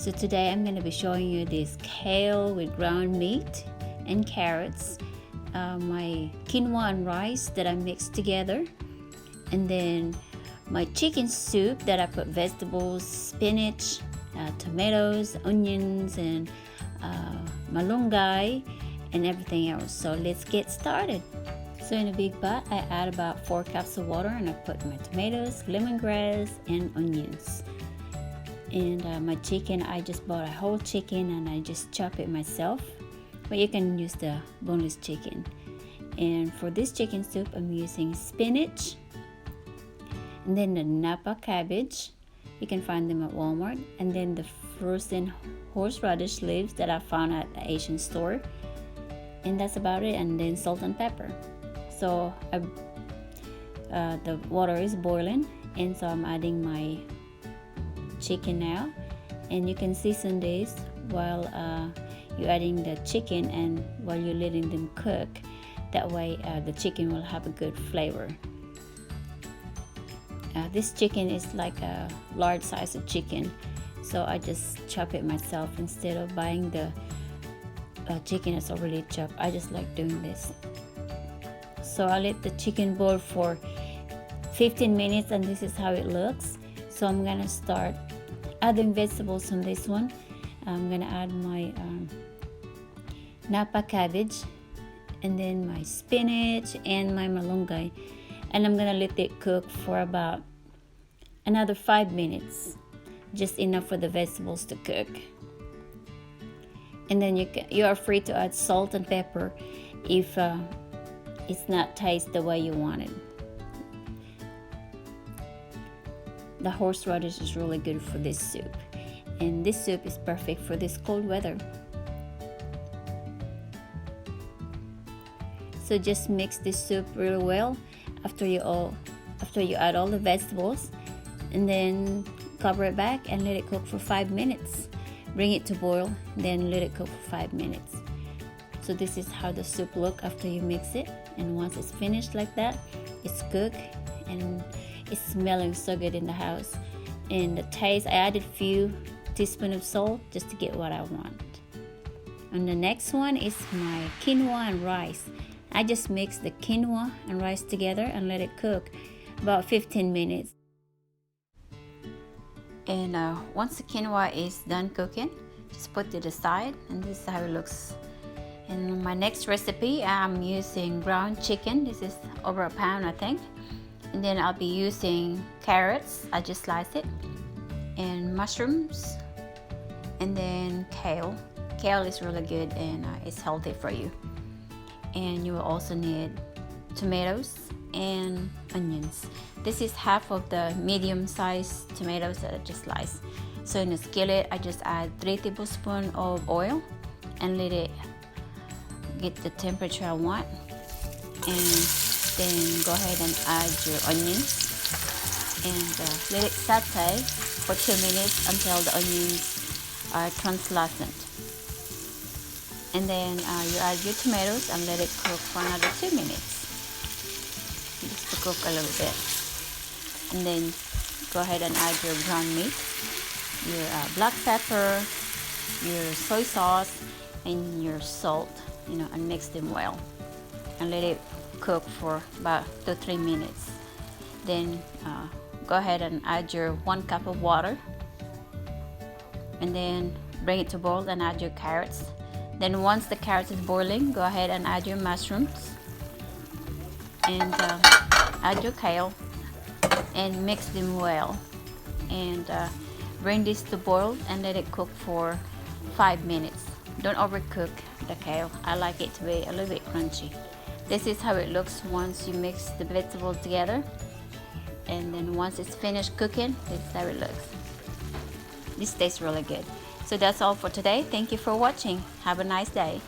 So today I'm going to be showing you this kale with ground meat and carrots, my quinoa and rice that I mixed together, and then my chicken soup that I put vegetables, spinach, tomatoes, onions, and malunggay and everything else. So let's get started. So in a big pot I add about 4 cups of water, and I put my tomatoes, lemongrass, and onions. And my chicken, I just bought a whole chicken and I just chop it myself, but you can use the boneless chicken. And for this chicken soup I'm using spinach, and then the napa cabbage, you can find them at Walmart, and then the frozen horseradish leaves that I found at the Asian store, and that's about it. And then salt and pepper. So the water is boiling, and so I'm adding my chicken now, and you can season this while you're adding the chicken and while you're letting them cook. That way the chicken will have a good flavor. This chicken is like a large size of chicken, so I just chop it myself instead of buying the chicken that's already chopped. I just like doing this. So I let the chicken boil for 15 minutes, and this is how it looks. So I'm gonna start adding vegetables on this one. I'm gonna add my napa cabbage, and then my spinach and my malunggay, and I'm gonna let it cook for about another 5 minutes, just enough for the vegetables to cook. And then you are free to add salt and pepper if it's not taste the way you want it. The horseradish is really good for this soup, and this soup is perfect for this cold weather. So just mix this soup really well after you add all the vegetables, and then cover it back and let it cook for 5 minutes. Bring it to boil, then let it cook for 5 minutes. So this is how the soup look after you mix it, and once it's finished like that, it's cooked and it's smelling so good in the house. And the taste, I added a few teaspoons of salt just to get what I want. And the next one is my quinoa and rice. I just mixed the quinoa and rice together and let it cook about 15 minutes. And once the quinoa is done cooking, just put it aside, and this is how it looks. In my next recipe, I'm using ground chicken. This is over a pound, I think. And then I'll be using carrots, I just slice it, and mushrooms, and then kale. Kale is really good, and it's healthy for you. And you will also need tomatoes and onions. This is half of the medium-sized tomatoes that I just sliced. So in a skillet, I just add 3 tablespoons of oil and let it get the temperature I want. And then go ahead and add your onions and let it saute for 2 minutes until the onions are translucent. And then you add your tomatoes and let it cook for another 2 minutes, just to cook a little bit. And then go ahead and add your ground meat, your black pepper, your soy sauce, and your salt, and mix them well, and let it cook for about 2 to 3 minutes. Then go ahead and add your 1 cup of water, and then bring it to boil and add your carrots. Then once the carrots is boiling, go ahead and add your mushrooms and add your kale and mix them well, and bring this to boil and let it cook for 5 minutes. Don't overcook the kale. I like it to be a little bit crunchy. This is how it looks once you mix the vegetables together, and then once it's finished cooking, this is how it looks. This tastes really good. So that's all for today. Thank you for watching. Have a nice day.